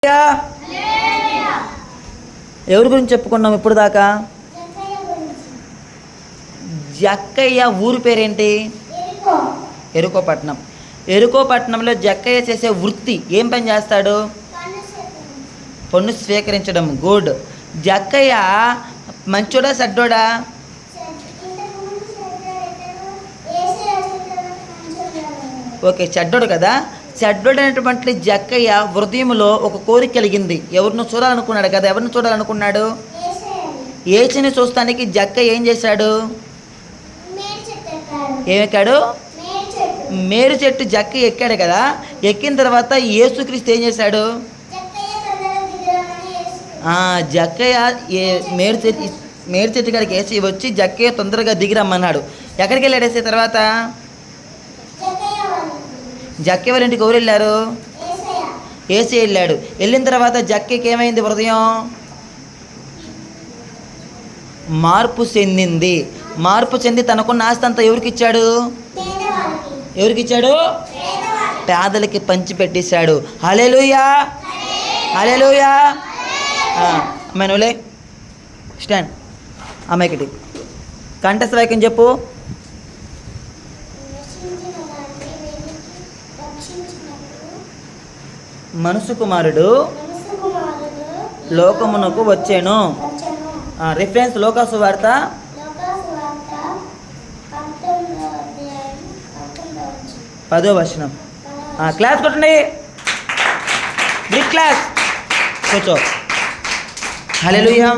హల్లెలూయా. ఎవరి గురించి చెప్పుకున్నాం ఇప్పుడు దాకా? జక్కయ్య ఊరు పేరేంటి? ఎరుకోపట్నం. ఎరుకోపట్నంలో జక్కయ్య చేసే వృత్తి ఏం పని చేస్తాడు? పన్ను స్వీకరించడం. గుడ్. జక్కయ్య మంచోడా చెడ్డోడా? ఓకే, చెడ్డోడు కదా. చెడ్డోడు అనేటువంటి జక్కయ్య హృదయంలో ఒక కోరిక కలిగింది. ఎవరిని చూడాలనుకున్నాడు కదా. ఎవరిని చూడాలనుకున్నాడు? యేసుని చూస్తానికి జక్కయ్య ఏం చేశాడు? ఏమెక్కాడు? మేరు చెట్టు జక్కయ్య ఎక్కాడు కదా. ఎక్కిన తర్వాత యేసుక్రీస్తు ఏం చేశాడు? జక్కయ్య మేరు చెట్టు కాడికి వేసి వచ్చి జక్కయ్య తొందరగా దిగిరమ్మన్నాడు. ఎక్కడికి వెళ్ళాడు వేసే తర్వాత? జక్కయ్య వాళ్ళ ఇంటికి ఎవరు వెళ్ళారు? ఏసీ వెళ్ళాడు. వెళ్ళిన తర్వాత జక్కయ్యకి ఏమైంది? హృదయం మార్పు చెందింది. మార్పు చెంది తనకున్న ఆస్తి అంతా ఎవరికి ఇచ్చాడు? ఎవరికి ఇచ్చాడు? పేదలకి పంచి పెట్టేశాడు. హల్లెలూయా, హల్లెలూయా. మెనులే స్టాండ్. అమ్మాయికి కంఠస్థ వాక్యం చెప్పు. మనుషు కుమారుడు లోకమునకు వచ్చాను. రిఫరెన్స్ లోకాసు వార్త 10వ వచనం. క్లాస్ కొట్టండి. Big clap. కూర్చో. హల్లెలూయా.